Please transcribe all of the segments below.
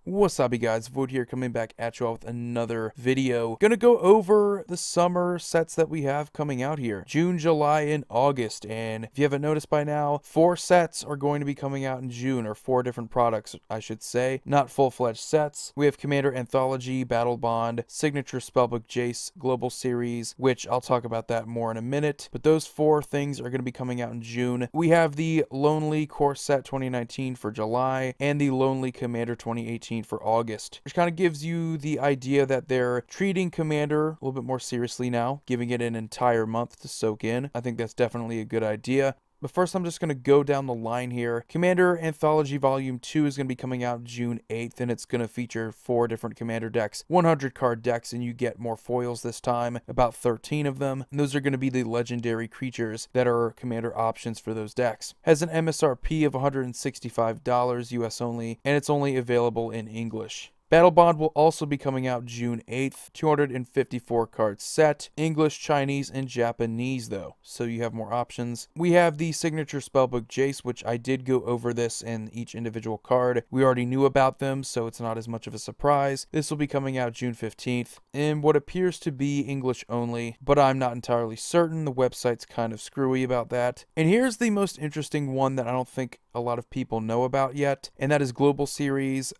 What's up, you guys? Void here, coming back at you all with another video. Gonna go over the summer sets that we have coming out here. June, July, and August. And if you haven't noticed by now, 4 sets are going to be coming out in June, or 4 different products, I should say. Not full-fledged sets. We have Commander Anthology, Battle Bond, Signature Spellbook Jace, Global Series, which I'll talk about that more in a minute. But those 4 things are going to be coming out in June. We have the Lonely Core Set 2019 for July, and the Lonely Commander 2018 for August, which kind of gives you the idea that they're treating Commander a little bit more seriously now, giving it an entire month to soak in. I think that's definitely a good idea. But first, I'm just going to go down the line here. Commander Anthology Volume 2 is going to be coming out June 8th, and it's going to feature 4 different Commander decks, 100 card decks, and you get more foils this time, about 13 of them. And those are going to be the legendary creatures that are Commander options for those decks. Has an MSRP of $165 US only, and it's only available in English. Battle Bond will also be coming out June 8th, 254 card set, English, Chinese, and Japanese though, so you have more options. We have the Signature Spellbook Jace, which I did go over this in each individual card. We already knew about them, so it's not as much of a surprise. This will be coming out June 15th, in what appears to be English only, but I'm not entirely certain. The website's kind of screwy about that. And here's the most interesting one that I don't think a lot of people know about yet, and that is Global Series,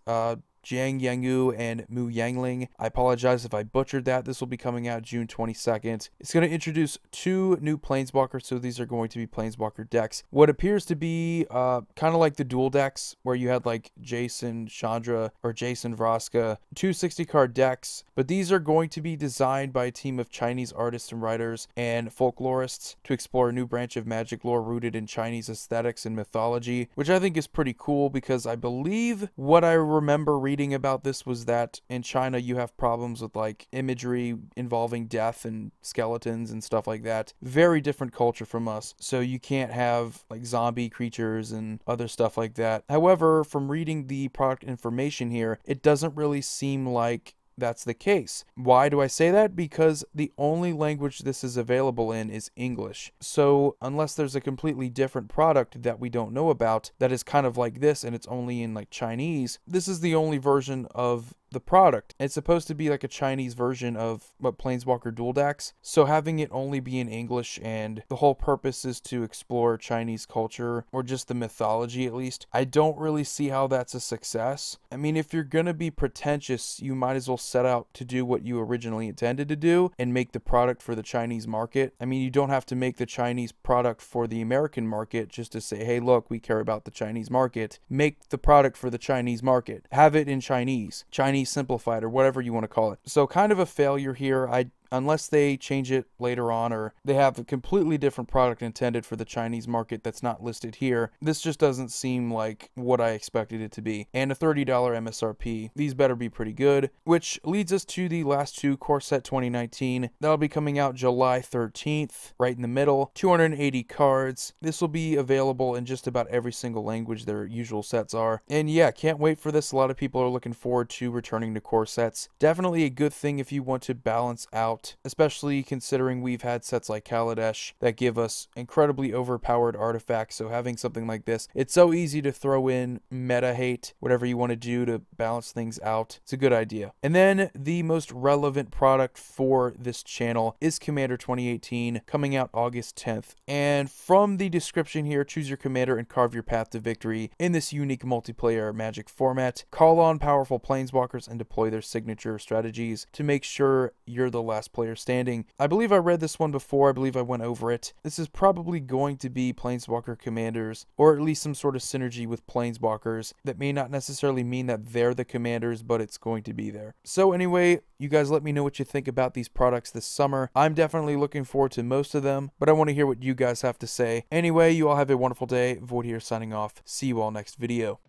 Jiang Yangu and Mu Yangling. I apologize if I butchered that. This will be coming out June 22nd. It's going to introduce 2 new Planeswalkers, so these are going to be Planeswalker decks. What appears to be kind of like the dual decks, where you had like Jason Chandra or Jason Vraska, 2 60-card decks, but these are going to be designed by a team of Chinese artists and writers and folklorists to explore a new branch of magic lore rooted in Chinese aesthetics and mythology, which I think is pretty cool, because I believe what I remember reading about this was that in China you have problems with like imagery involving death and skeletons and stuff like that. Very different culture from us, so you can't have like zombie creatures and other stuff like that. However, from reading the product information here, it doesn't really seem like that's the case. Why do I say that? Because the only language this is available in is English. So unless there's a completely different product that we don't know about that is kind of like this and it's only in like Chinese, this is the only version of the product. It's supposed to be like a Chinese version of what Planeswalker Dual decks, so having it only be in English, and the whole purpose is to explore Chinese culture, or just the mythology at least, I don't really see how that's a success. I mean, if you're gonna be pretentious, you might as well set out to do what you originally intended to do and make the product for the Chinese market. I mean, you don't have to make the Chinese product for the American market just to say, hey, look, we care about the Chinese market. Make the product for the Chinese market. Have it in Chinese simplified, or whatever you want to call it. So kind of a failure here. Unless they change it later on, or they have a completely different product intended for the Chinese market that's not listed here, this just doesn't seem like what I expected it to be. And a $30 MSRP. These better be pretty good, which leads us to the last 2, Core Set 2019. That'll be coming out July 13th, right in the middle. 280 cards. This will be available in just about every single language their usual sets are. And yeah, can't wait for this. A lot of people are looking forward to returning to core sets. Definitely a good thing if you want to balance out, especially considering we've had sets like Kaladesh that give us incredibly overpowered artifacts. So having something like this, it's so easy to throw in meta hate, whatever you want to do to balance things out. It's a good idea. And then the most relevant product for this channel is Commander 2018, coming out August 10th. And from the description here, choose your commander and carve your path to victory in this unique multiplayer Magic format. Call on powerful planeswalkers and deploy their signature strategies to make sure you're the last player standing. I believe I read this one before. I believe I went over it. This is probably going to be Planeswalker commanders, or at least some sort of synergy with Planeswalkers. That may not necessarily mean that they're the commanders, but it's going to be there. So anyway, you guys let me know what you think about these products this summer. I'm definitely looking forward to most of them, but I want to hear what you guys have to say. Anyway, you all have a wonderful day. Void here signing off. See you all next video.